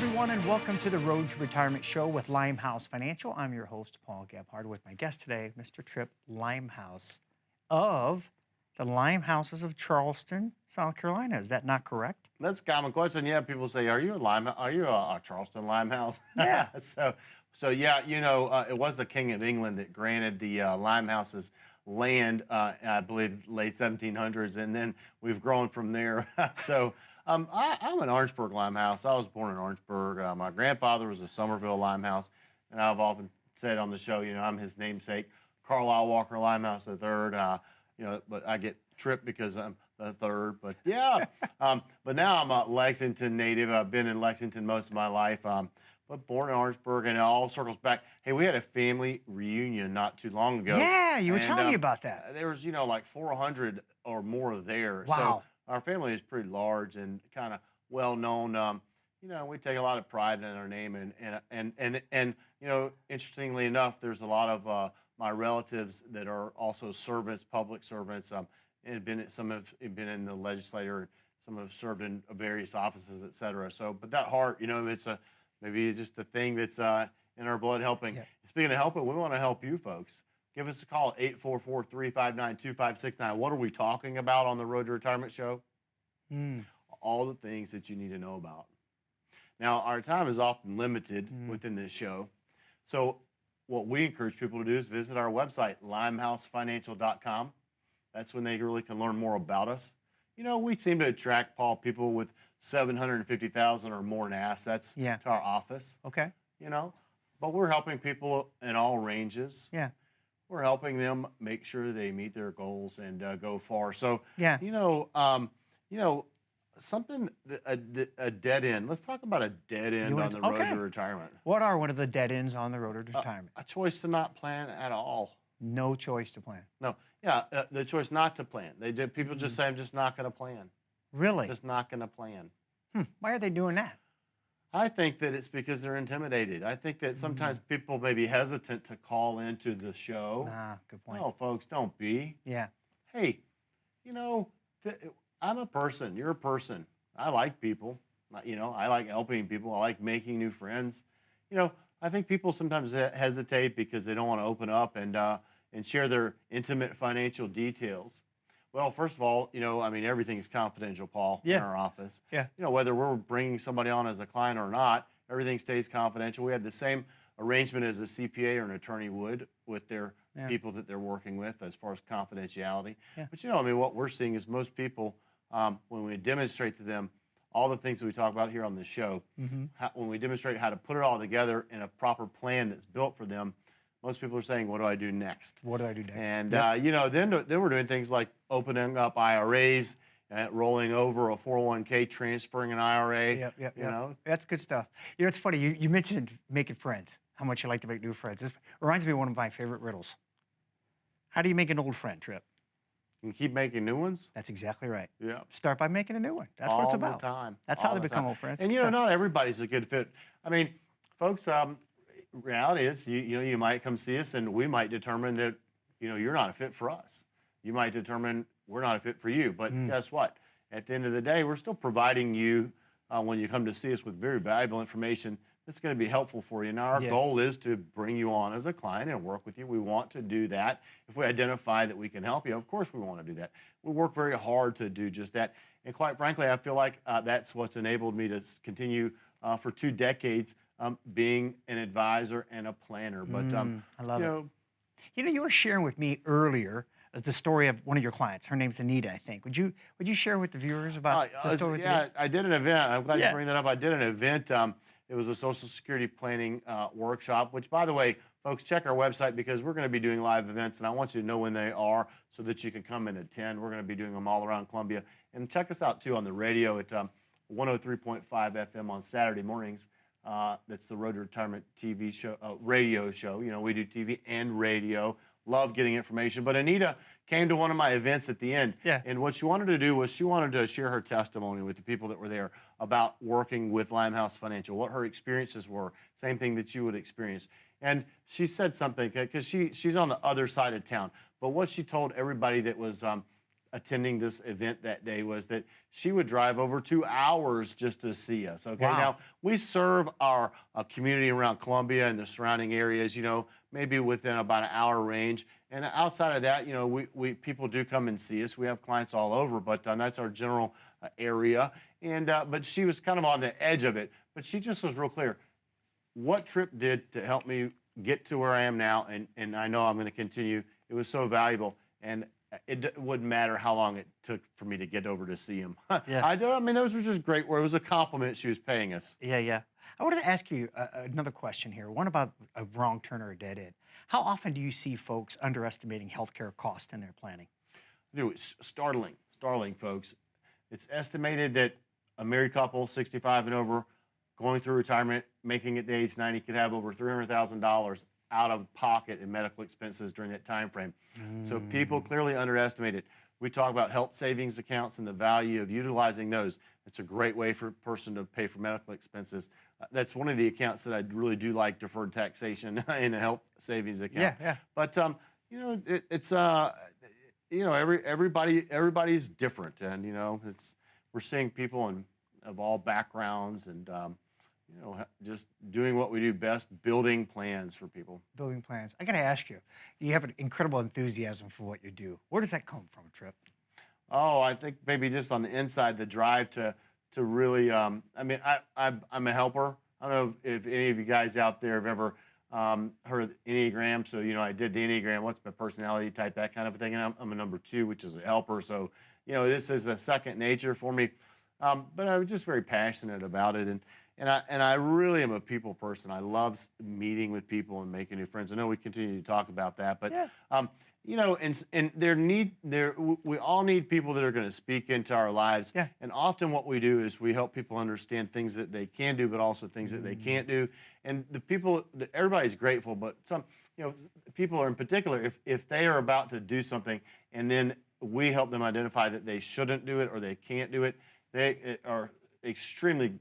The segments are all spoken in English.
everyone, and welcome to the Road to Retirement Show with Limehouse Financial. I'm your host, Paul Gebhard, with my guest today, Mr. Tripp Limehouse of the Limehouses of Charleston, South Carolina. Is that not correct? That's a common question. Yeah, people say, "Are you a Charleston Limehouse?" Yeah. So yeah, it was the King of England that granted the Limehouses land, I believe, late 1700s, and then we've grown from there. I'm an Orangeburg Limehouse. I was born in Orangeburg. My grandfather was a Somerville Limehouse, and I've often said on the show, I'm his namesake, Carlisle Walker Limehouse III. But I get tripped because I'm the third. But yeah, but now I'm a Lexington native. I've been in Lexington most of my life. But born in Orangeburg, and it all circles back. Hey, we had a family reunion not too long ago. Yeah, you were telling me about that. There was, like 400 or more there. Wow. So our family is pretty large and kind of well known. We take a lot of pride in our name, and interestingly enough, there's a lot of my relatives that are also servants, public servants. Some have been in the legislature, some have served in various offices, et cetera. So, but that heart, it's maybe just a thing that's in our blood helping. Yeah. Speaking of helping, we want to help you folks. Give us a call at 844-359-2569. What are we talking about on the Road to Retirement Show? All the things that you need to know about. Now, our time is often limited within this show. So what we encourage people to do is visit our website, limehousefinancial.com. That's when they really can learn more about us. We seem to attract, Paul, people with $750,000 or more in assets to our office. Okay. But we're helping people in all ranges. Yeah. We're helping them make sure they meet their goals and go far. So, Yeah. something, a dead end. Let's talk about a dead end on the road to retirement. What are one of the dead ends on the road to retirement? A choice to not plan at all. No choice to plan. No. Yeah, the choice not to plan. People just say, I'm just not going to plan. Really? Just not going to plan. Why are they doing that? I think that it's because they're intimidated. I think that sometimes people may be hesitant to call into the show. Good point. No, folks, don't be. Yeah. Hey, I'm a person. You're a person. I like people. I like helping people. I like making new friends. I think people sometimes hesitate because they don't want to open up and share their intimate financial details. Well, first of all, everything is confidential, Paul, in our office. Yeah. Whether we're bringing somebody on as a client or not, everything stays confidential. We have the same arrangement as a CPA or an attorney would with their people that they're working with as far as confidentiality. Yeah. But, what we're seeing is most people, when we demonstrate to them all the things that we talk about here on the show, when we demonstrate how to put it all together in a proper plan that's built for them, most people are saying, what do I do next? What do I do next? And, then we're doing things like opening up IRAs, rolling over a 401k, transferring an IRA. Yep. That's good stuff. It's funny. You mentioned making friends, how much you like to make new friends. This reminds me of one of my favorite riddles. How do you make an old friend, Tripp? You keep making new ones? That's exactly right. Yeah. Start by making a new one. That's what it's about. All the time. That's how they become old friends. And, not everybody's a good fit. Folks, reality is, you might come see us and we might determine that, you're not a fit for us. You might determine we're not a fit for you. But guess what? At the end of the day, we're still providing you, when you come to see us, with very valuable information that's going to be helpful for you. Now, our goal is to bring you on as a client and work with you. We want to do that. If we identify that we can help you, of course we want to do that. We work very hard to do just that. And quite frankly, I feel like that's what's enabled me to continue for 2 decades being an advisor and a planner. But I love it. You were sharing with me earlier the story of one of your clients. Her name's Anita, I think. Would you share with the viewers about the story with Anita? I did an event. I'm glad you bring that up. I did an event. It was a Social Security planning workshop, which, by the way, folks, check our website because we're going to be doing live events, and I want you to know when they are so that you can come and attend. We're going to be doing them all around Columbia. And check us out, too, on the radio at 103.5 FM on Saturday mornings. That's the Road to Retirement TV show, radio show. We do TV and radio. Love getting information. But Anita came to one of my events at the end. Yeah. And what she wanted to do was she wanted to share her testimony with the people that were there about working with Limehouse Financial, what her experiences were, same thing that you would experience. And she said something, because she's on the other side of town. But what she told everybody that was attending this event that day was that she would drive over 2 hours just to see us. Okay, Wow. now we serve our community around Columbia and the surrounding areas, maybe within about an hour range. And outside of that, we people do come and see us. We have clients all over, but that's our general area. And but she was kind of on the edge of it, but she just was real clear what Trip did to help me get to where I am now, and I know I'm going to continue. It was so valuable, and wouldn't matter how long it took for me to get over to see him. Yeah. I mean, those were just great. Where it was a compliment she was paying us. Yeah, yeah. I wanted to ask you another question here. One about a wrong turn or a dead end. How often do you see folks underestimating healthcare costs in their planning? Dude, it's startling, folks. It's estimated that a married couple, 65 and over, going through retirement, making it to age 90, could have over $300,000 out of pocket in medical expenses during that time frame. So people clearly underestimate it. We talk about health savings accounts and the value of utilizing those. It's a great way for a person to pay for medical expenses. That's one of the accounts that I really do like, deferred taxation in a health savings account. Yeah, yeah. But it's everybody's different, and we're seeing people of all backgrounds, and just doing what we do best, building plans for people. Building plans. I got to ask you, you have an incredible enthusiasm for what you do. Where does that come from, Trip? Oh, I think maybe just on the inside, the drive to really. I mean, I'm a helper. I don't know if any of you guys out there have ever heard of Enneagram. So I did the Enneagram. What's my personality type? That kind of thing. And I'm a number 2, which is a helper. So this is a second nature for me. But I'm just very passionate about it, and I really am a people person. I love meeting with people and making new friends. I know we continue to talk about that, but Yeah. and we all need people that are going to speak into our lives. Yeah. And often what we do is we help people understand things that they can do, but also things that they can't do. And everybody's grateful, but some people are in particular, if they are about to do something and then we help them identify that they shouldn't do it or they can't do it, they are extremely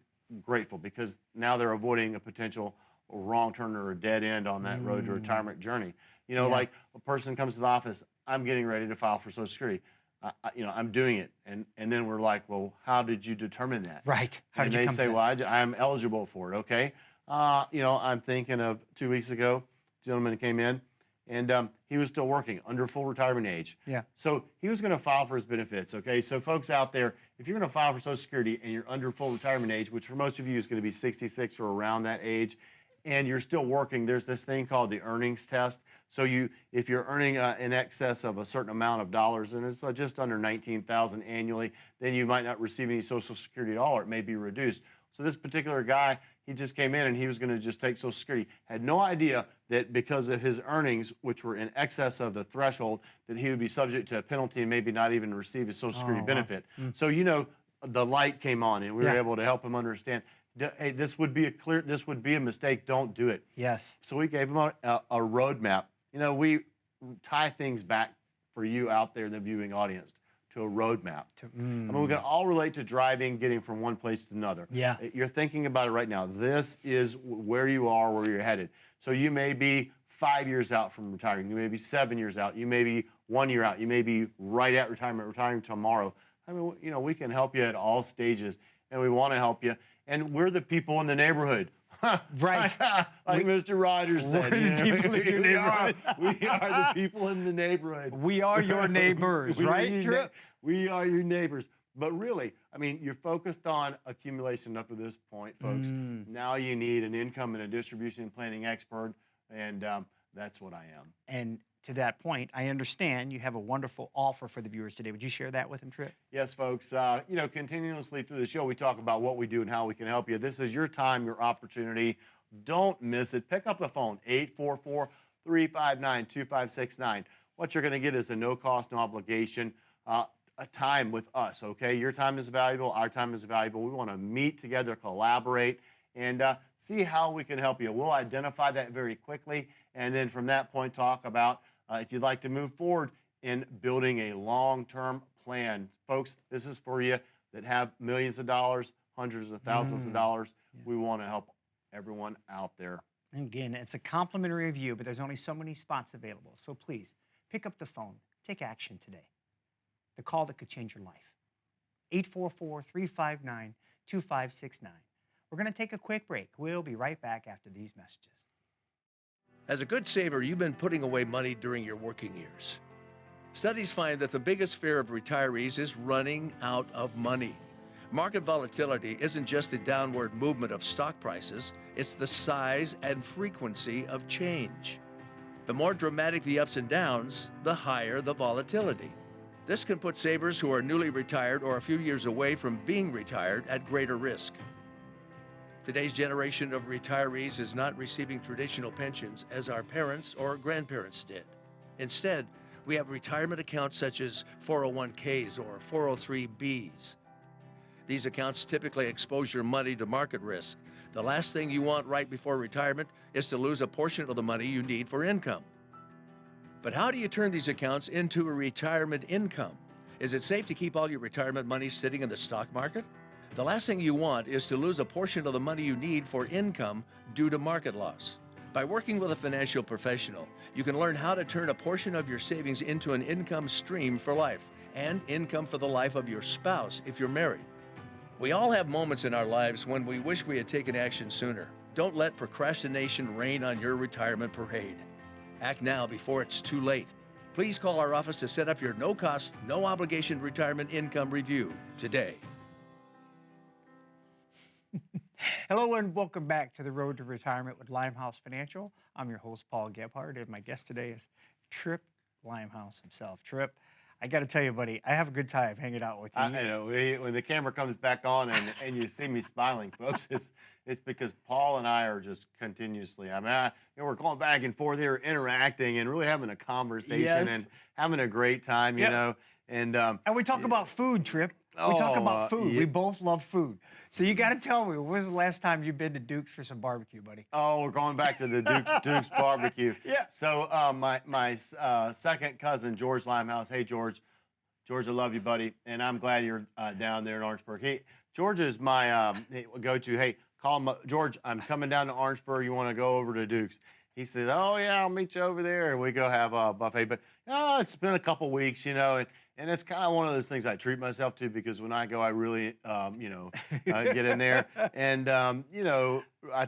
grateful, because now they're avoiding a potential wrong turn or a dead end on that road to retirement journey. Like a person comes to the office, I'm getting ready to file for Social Security. I'm doing it, and then we're like, well, how did you determine that? Right. How And did you they come say, to well, that? I'm eligible for it. Okay. I'm thinking of 2 weeks ago, a gentleman came in, and he was still working under full retirement age. Yeah. So he was going to file for his benefits. Okay. So folks out there, if you're going to file for Social Security and you're under full retirement age, which for most of you is going to be 66 or around that age, and you're still working, there's this thing called the earnings test. So if you're earning in excess of a certain amount of dollars, and it's just under 19,000 annually, then you might not receive any Social Security at all, or it may be reduced. So this particular guy, he just came in and he was going to just take Social Security. Had no idea that because of his earnings, which were in excess of the threshold, that he would be subject to a penalty and maybe not even receive his Social Security wow. benefit. So the light came on, and we were Yeah. able to help him understand. Hey, this would be a mistake. Don't do it. Yes. So we gave him a roadmap. We tie things back for you out there, the viewing audience, to a roadmap. I mean, we can all relate to driving, getting from one place to another. Yeah. You're thinking about it right now. This is where you are, where you're headed. So you may be 5 years out from retiring. You may be 7 years out. You may be 1 year out. You may be right at retirement, retiring tomorrow. I mean, we can help you at all stages, and we want to help you. And we're the people in the neighborhood. Right. Like Mr. Rogers said. we're the people in your neighborhood. We are the people in the neighborhood. We are your neighbors, We are right, your Trip? we are your neighbors. But really, I mean, you're focused on accumulation up to this point, folks. Now you need an income and a distribution planning expert, and that's what I am. And to that point, I understand you have a wonderful offer for the viewers today. Would you share that with them, Trip? Yes, folks. Continuously through the show, we talk about what we do and how we can help you. This is your time, your opportunity. Don't miss it. Pick up the phone, 844-359-2569. What you're going to get is a no cost, no obligation a time with us, okay? Your time is valuable. Our time is valuable. We want to meet together, collaborate, and see how we can help you. We'll identify that very quickly, and then from that point, talk about if you'd like to move forward in building a long-term plan. Folks, this is for you that have millions of dollars, hundreds of thousands of dollars. Yeah. We want to help everyone out there. And again, it's a complimentary review, but there's only so many spots available. So please, pick up the phone. Take action today. the call that could change your life. 844-359-2569. We're going to take a quick break. We'll be right back after these messages. As a good saver, you've been putting away money during your working years. Studies find that the biggest fear of retirees is running out of money. Market volatility isn't just the downward movement of stock prices, it's the size and frequency of change. The more dramatic the ups and downs, the higher the volatility. This can put savers who are newly retired or a few years away from being retired at greater risk. Today's generation of retirees is not receiving traditional pensions as our parents or grandparents did. Instead, we have retirement accounts such as 401ks or 403bs. These accounts typically expose your money to market risk. The last thing you want right before retirement is to lose a portion of the money you need for income. But how do you turn these accounts into a retirement income? Is it safe to keep all your retirement money sitting in the stock market? The last thing you want is to lose a portion of the money you need for income due to market loss. By working with a financial professional, you can learn how to turn a portion of your savings into an income stream for life and income for the life of your spouse if you're married. We all have moments in our lives when we wish we had taken action sooner. Don't let procrastination reign on your retirement parade. Act now before it's too late. Please call our office to set up your no-cost, no-obligation retirement income review today. Hello and welcome back to the Road to Retirement with Limehouse Financial. I'm your host, Paul Gebhardt, and my guest today is Tripp Limehouse himself. Tripp, I got to tell you, buddy, I have a good time hanging out with you. I know when the camera comes back on and you see me smiling, folks, it's because Paul and I are just continuously. I mean, we're going back and forth here, interacting and really having a conversation and having a great time, you know. And we talk about food, Tripp. We talk about food. Yeah. We both love food. So you got to tell me, when was the last time you've been to Duke's for some barbecue, buddy? Oh, we're going back to the Duke's barbecue. Yeah. So my second cousin, George Limehouse. Hey, George. George, I love you, buddy. And I'm glad you're down there in Orangeburg. George is my go-to. Hey, call him up. George, I'm coming down to Orangeburg. You want to go over to Duke's? He said, oh, yeah, I'll meet you over there. And we go have a buffet. But it's been a couple weeks, you know, and it's kind of one of those things I treat myself to because when I go, I really, get in there. And, I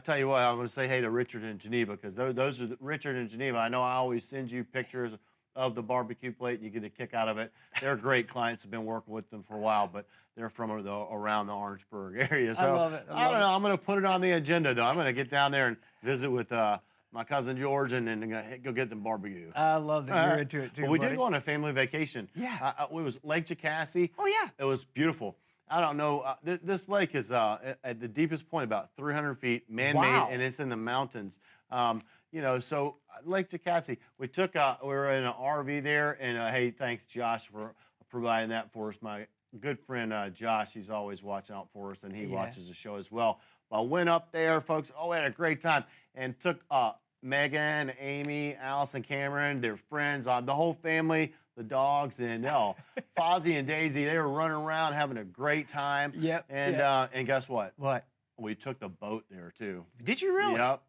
tell you what, I'm going to say hey to Richard in Geneva because those are Richard in Geneva. I know I always send you pictures of the barbecue plate and you get a kick out of it. They're great clients. I've been working with them for a while, but they're from around the Orangeburg area. So I love it. I don't know. I'm going to put it on the agenda, though. I'm going to get down there and visit with my cousin George and then go get them barbecue. I love that you're into it, too, We buddy. did go on a family vacation. Yeah. It was Lake Jocassee. Oh, yeah. It was beautiful. I don't know. This lake is at the deepest point, about 300 feet, man-made, Wow. and it's in the mountains. So Lake Jocassee, we were in an RV there, and hey, thanks Josh for providing that for us. My good friend Josh, he's always watching out for us, and he watches the show as well. I went up there, folks. Oh, we had a great time, and took Megan, Amy, Allison, Cameron, their friends, the whole family, the dogs, and Fozzie and Daisy. They were running around having a great time. Yep. And guess what? What? We took the boat there too. Did you really? Yep.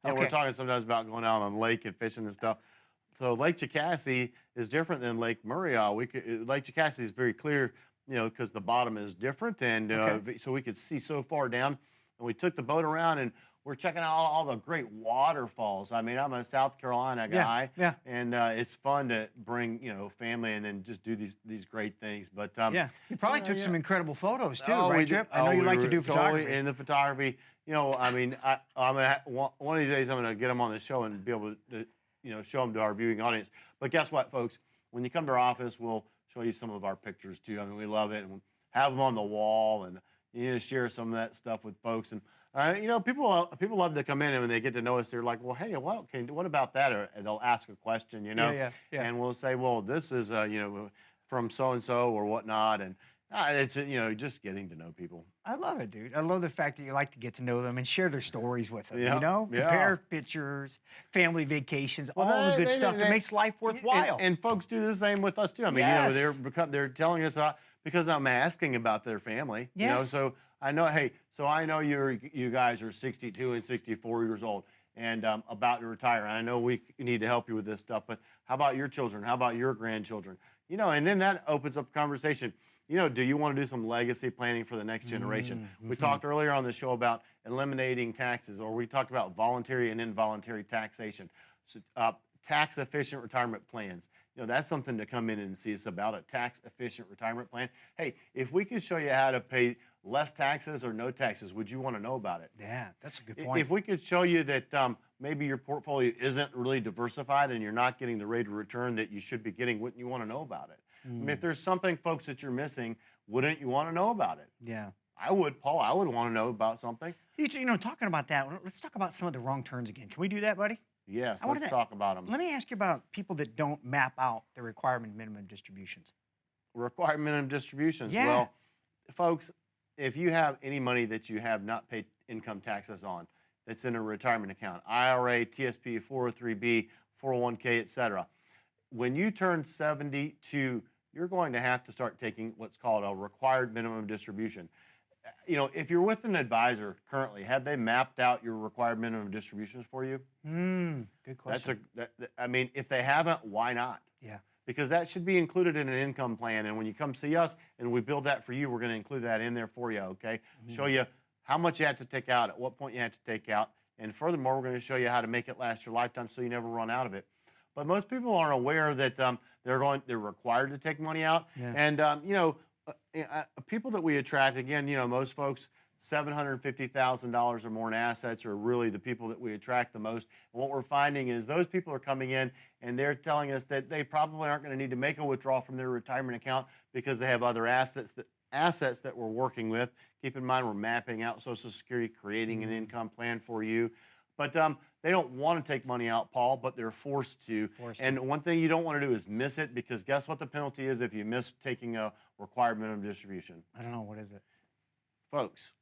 And Okay. we're talking sometimes about going out on the lake and fishing and stuff. So Lake Jocassee is different than Lake Murray. Lake Jocassee is very clear, because the bottom is different, and so we could see so far down. And we took the boat around, and we're checking out all the great waterfalls. I mean, I'm a South Carolina guy, and it's fun to bring family and then just do these great things. But You probably took some incredible photos too, Oh, we right, did. Tripp? I know you we like to were do totally photography. in the photography. I mean, I'm gonna one of these days I'm gonna get them on the show and be able to show them to our viewing audience. But guess what, folks? When you come to our office, we'll show you some of our pictures too. I mean, we love it, and we'll have them on the wall, and you need to share some of that stuff with folks. And people love to come in, and when they get to know us, they're like, well, hey, what about that? Or they'll ask a question, Yeah. and we'll say, well, this is from so and so or whatnot, and it's just getting to know people. I love it, dude. I love the fact that you like to get to know them and share their stories with them. Yeah, Compare pictures, family vacations, Well, all the good they- stuff that they- makes life worthwhile. And folks do the same with us too. I mean, Yes. they're telling us because I'm asking about their family. Yes. So I know. Hey, so I know you guys are 62 and 64 years old and about to retire. And I know we need to help you with this stuff. But how about your children? How about your grandchildren? And then that opens up conversation. Do you want to do some legacy planning for the next generation? We talked earlier on the show about eliminating taxes, or we talked about voluntary and involuntary taxation. So, tax efficient retirement plans. That's something to come in and see us about, a tax efficient retirement plan. Hey, if we could show you how to pay less taxes or no taxes, would you want to know about it? Yeah, that's a good point. If we could show you that maybe your portfolio isn't really diversified and you're not getting the rate of return that you should be getting, wouldn't you want to know about it? I mean, if there's something, folks, that you're missing, wouldn't you want to know about it? Yeah. I would, Paul. I would want to know about something. Talking about that, let's talk about some of the wrong turns again. Can we do that, buddy? Yes, wanted let's to- talk about them. Let me ask you about people that don't map out the requirement minimum distributions. Required minimum distributions. Yeah. Well, folks, if you have any money that you have not paid income taxes on, that's in a retirement account, IRA, TSP, 403B, 401k, etc. When you turn 72, you're going to have to start taking what's called a required minimum distribution. If you're with an advisor currently, have they mapped out your required minimum distributions for you? Good question. If they haven't, why not? Yeah. Because that should be included in an income plan. And when you come see us and we build that for you, we're going to include that in there for you, okay? Show you how much you have to take out, at what point you have to take out. And furthermore, we're going to show you how to make it last your lifetime so you never run out of it. But most people aren't aware that they're required to take money out. Yeah. And, people that we attract, again, most folks, $750,000 or more in assets are really the people that we attract the most. And what we're finding is those people are coming in and they're telling us that they probably aren't going to need to make a withdrawal from their retirement account because they have other assets that we're working with. Keep in mind, we're mapping out Social Security, creating an income plan for you. But they don't want to take money out, Paul, but they're forced to. And one thing you don't want to do is miss it, because guess what the penalty is if you miss taking a required minimum distribution? I don't know. What is it? Folks,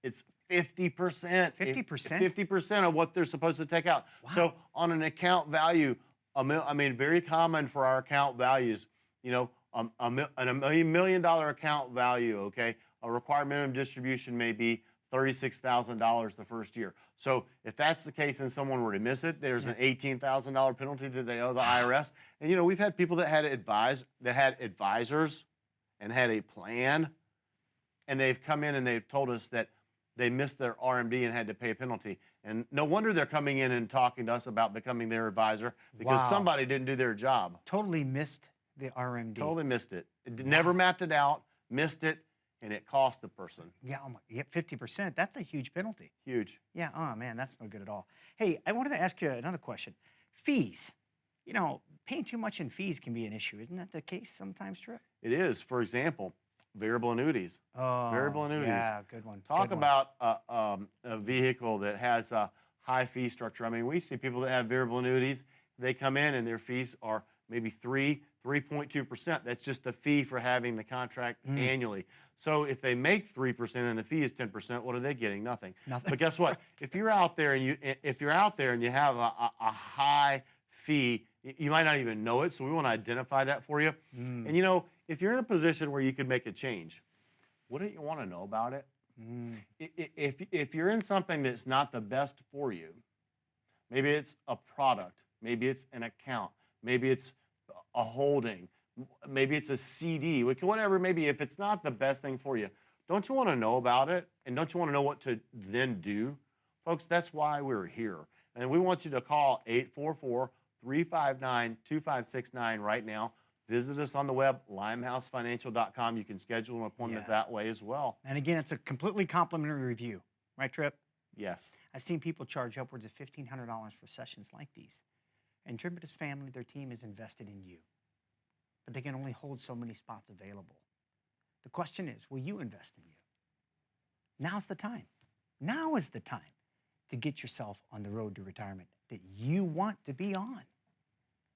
it's 50%. 50%? 50% of what they're supposed to take out. Wow. So on an account value, very common for our account values, a $1 million account value, okay, a required minimum distribution may be $36,000 the first year. So if that's the case and someone were to miss it, there's an $18,000 penalty that they owe the IRS. And we've had people that had advisors and had a plan, and they've come in and they've told us that they missed their RMD and had to pay a penalty. And no wonder they're coming in and talking to us about becoming their advisor, because somebody didn't do their job. Totally missed the RMD. Totally missed it. Never mapped it out, missed it, and it cost the person. Yeah, 50%. That's a huge penalty. Huge. Yeah, oh man, that's no good at all. Hey, I wanted to ask you another question. Fees. Paying too much in fees can be an issue. Isn't that the case sometimes, Trip? It is. For example, variable annuities. Oh, Variable annuities. Yeah, good one. Talk good one. about a vehicle that has a high fee structure. We see people that have variable annuities. They come in and their fees are maybe 3.2%. That's just the fee for having the contract annually. So if they make 3% and the fee is 10%, what are they getting? Nothing. Nothing. But guess what? If you're out there and you have a high fee, you might not even know it. So we want to identify that for you. And if you're in a position where you could make a change, wouldn't you want to know about it? If you're in something that's not the best for you, maybe it's a product, maybe it's an account, maybe it's a holding, maybe it's a CD, whatever, maybe if it's not the best thing for you, don't you want to know about it? And don't you want to know what to then do? Folks, that's why we're here. And we want you to call 844-359-2569 right now. Visit us on the web, limehousefinancial.com. You can schedule an appointment that way as well. And again, it's a completely complimentary review. Right, Trip? Yes. I've seen people charge upwards of $1,500 for sessions like these. And Trip and his family, their team is invested in you. But they can only hold so many spots available. The question is, will you invest in you? Now's the time. Now is the time to get yourself on the road to retirement that you want to be on.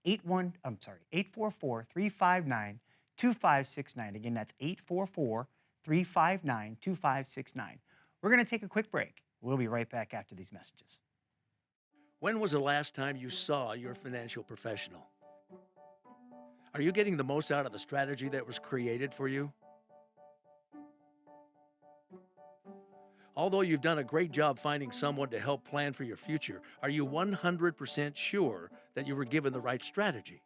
844-359-2569. Again, that's 844-359-2569. We're going to take a quick break. We'll be right back after these messages. When was the last time you saw your financial professional? Are you getting the most out of the strategy that was created for you? Although you've done a great job finding someone to help plan for your future, are you 100% sure that you were given the right strategy?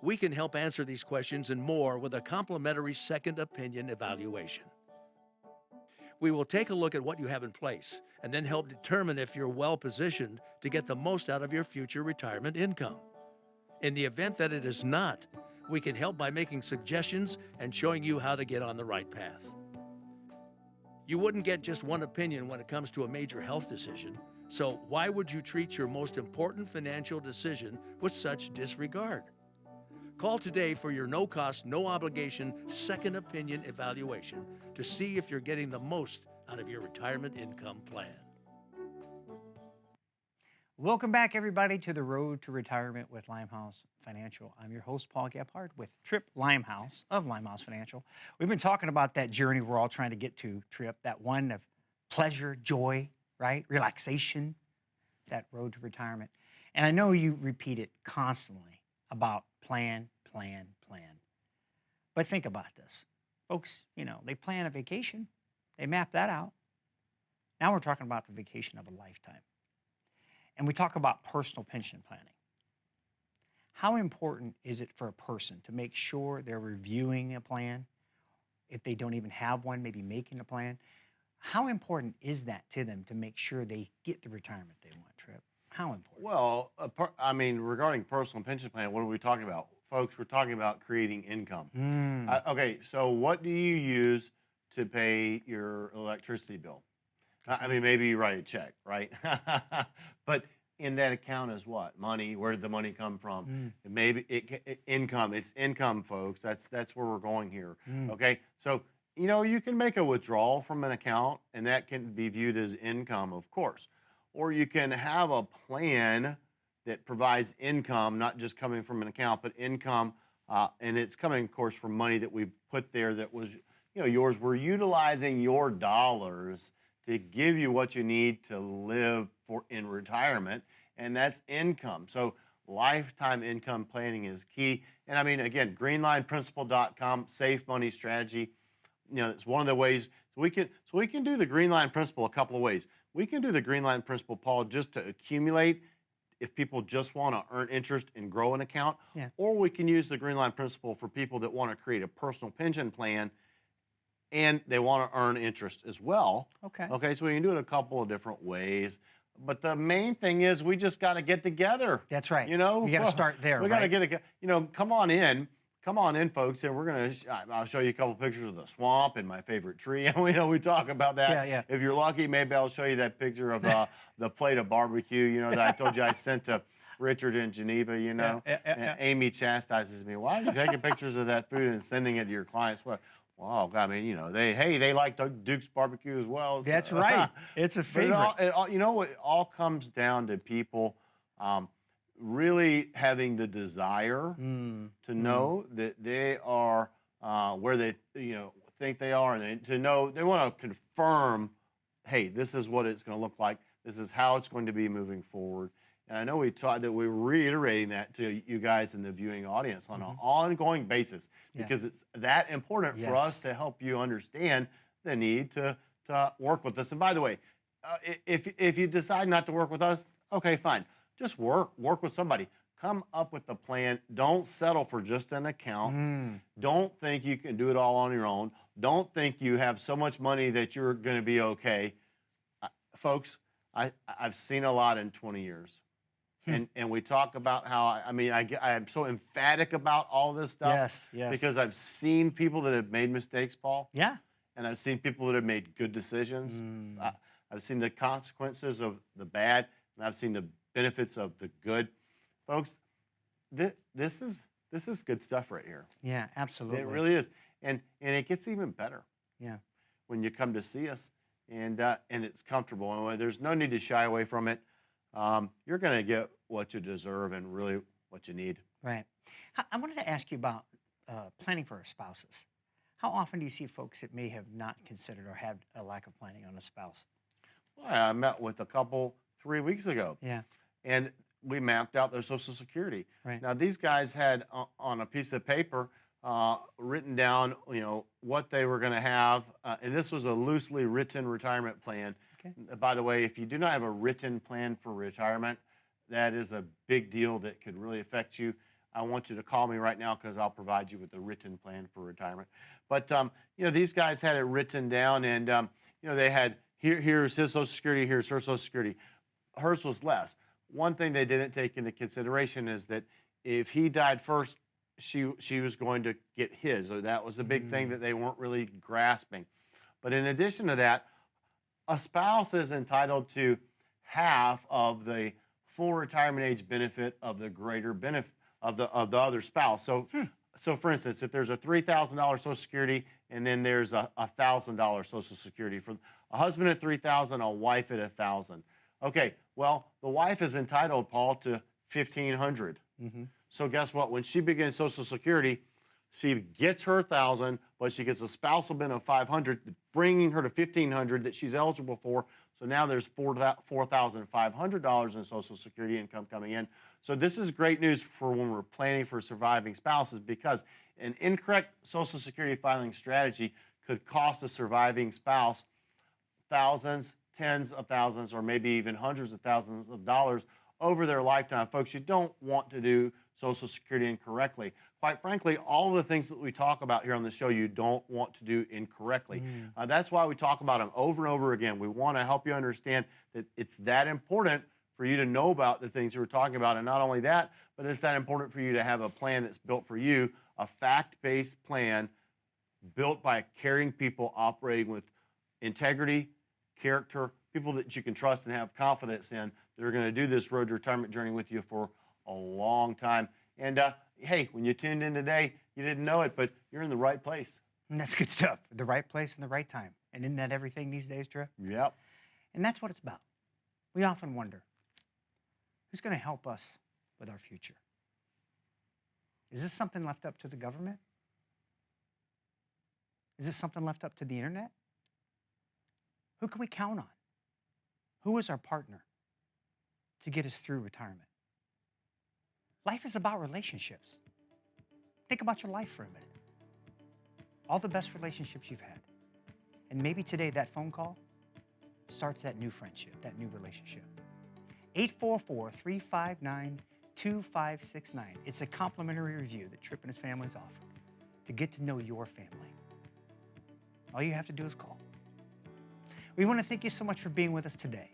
We can help answer these questions and more with a complimentary second opinion evaluation. We will take a look at what you have in place and then help determine if you're well positioned to get the most out of your future retirement income. In the event that it is not, we can help by making suggestions and showing you how to get on the right path. You wouldn't get just one opinion when it comes to a major health decision, so why would you treat your most important financial decision with such disregard? Call today for your no-cost, no-obligation second opinion evaluation to see if you're getting the most out of your retirement income plan. Welcome back, everybody, to the Road to Retirement with Limehouse Financial. I'm your host, Paul Gebhardt, with Tripp Limehouse of Limehouse Financial. We've been talking about that journey we're all trying to get to, Tripp, that one of pleasure, joy, right? Relaxation, that road to retirement. And I know you repeat it constantly about plan, plan, plan. But think about this. Folks, they plan a vacation. They map that out. Now we're talking about the vacation of a lifetime. And we talk about personal pension planning. How important is it for a person to make sure they're reviewing a plan? If they don't even have one, maybe making a plan. How important is that to them to make sure they get the retirement they want, Tripp? How important? Well, regarding personal pension plan, what are we talking about? Folks, we're talking about creating income. Okay, so what do you use to pay your electricity bill? Maybe you write a check, right? But in that account is what? Money. Where did the money come from? Maybe income. It's income, folks. That's where we're going here. Okay, so you can make a withdrawal from an account, and that can be viewed as income, of course. Or you can have a plan that provides income, not just coming from an account, but income, and it's coming, of course, from money that we put there that was, yours. We're utilizing your dollars to give you what you need to live in retirement, and that's income. So lifetime income planning is key. And again, greenlineprinciple.com, safe money strategy. It's one of the ways we can do the Greenline Principle a couple of ways. We can do the Greenline Principle, Paul, just to accumulate if people just want to earn interest and grow an account. Yeah. Or we can use the Greenline Principle for people that want to create a personal pension plan and they want to earn interest as well. Okay. Okay, so we can do it a couple of different ways. But the main thing is we just got to get together. That's right. You got to start there. We got to get come on in. Come on in, folks, and I'll show you a couple pictures of the swamp and my favorite tree. And we talk about that. Yeah. If you're lucky, maybe I'll show you that picture of the plate of barbecue, that I told you I sent to Richard in Geneva, And Amy chastises me. Why are you taking pictures of that food and sending it to your clients? Well, they like Duke's barbecue as well. So. That's right. It's a favorite. It all comes down to people really having the desire to know that they are where they think they are, and to know they want to confirm, hey, this is what it's going to look like. This is how it's going to be moving forward. And I know we're reiterating that to you guys in the viewing audience on an ongoing basis because it's that important for us to help you understand the need to work with us. And by the way, if you decide not to work with us, okay, fine. Just work with somebody. Come up with a plan. Don't settle for just an account. Don't think you can do it all on your own. Don't think you have so much money that you're going to be okay. Folks, I've seen a lot in 20 years. And we talk about how, I'm so emphatic about all this stuff. Yes. Because I've seen people that have made mistakes, Paul. Yeah. And I've seen people that have made good decisions. I've seen the consequences of the bad, and I've seen the benefits of the good. Folks, this is good stuff right here. Yeah, absolutely. It really is. And it gets even better. Yeah. When you come to see us and it's comfortable. And there's no need to shy away from it. You're going to get what you deserve and really what you need. Right. I wanted to ask you about planning for our spouses. How often do you see folks that may have not considered or have a lack of planning on a spouse? Well, I met with a couple 3 weeks ago. Yeah. And we mapped out their Social Security. Right. Now, these guys had on a piece of paper written down, what they were going to have. And this was a loosely written retirement plan. Okay. By the way, if you do not have a written plan for retirement, that is a big deal that could really affect you. I want you to call me right now because I'll provide you with a written plan for retirement. But these guys had it written down, and they had here's his Social Security, here's her Social Security. Hers was less. One thing they didn't take into consideration is that if he died first, she was going to get his. So that was a big thing that they weren't really grasping. But in addition to that, a spouse is entitled to half of the full retirement age benefit of the greater benefit of the other spouse. So for instance, if there's a $3,000 Social Security and then there's a $1,000 Social Security for a husband at $3,000, a wife at $1,000. Okay, well, the wife is entitled, Paul, to $1,500. So guess what? When she begins Social Security, she gets her $1,000, but she gets a spousal benefit of $500, bringing her to $1,500 that she's eligible for. So now there's $4,500 in Social Security income coming in. So this is great news for when we're planning for surviving spouses, because an incorrect Social Security filing strategy could cost a surviving spouse thousands, tens of thousands, or maybe even hundreds of thousands of dollars over their lifetime. Folks, you don't want to do Social Security incorrectly. Quite frankly, all of the things that we talk about here on the show, you don't want to do incorrectly. That's why we talk about them over and over again. We want to help you understand that it's that important for you to know about the things we're talking about. And not only that, but it's that important for you to have a plan that's built for you, a fact-based plan built by caring people operating with integrity, character, people that you can trust and have confidence in. They're going to do this road to retirement journey with you for a long time. And hey, when you tuned in today, you didn't know it, but you're in the right place. And that's good stuff. The right place and the right time. And isn't that everything these days, Drew? Yep. And that's what it's about. We often wonder, who's going to help us with our future? Is this something left up to the government? Is this something left up to the internet? Who can we count on? Who is our partner to get us through retirement? Life is about relationships. Think about your life for a minute. All the best relationships you've had. And maybe today that phone call starts that new friendship, that new relationship. 844-359-2569. It's a complimentary review that Tripp and his families offer to get to know your family. All you have to do is call. We want to thank you so much for being with us today.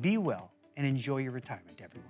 Be well and enjoy your retirement, everyone.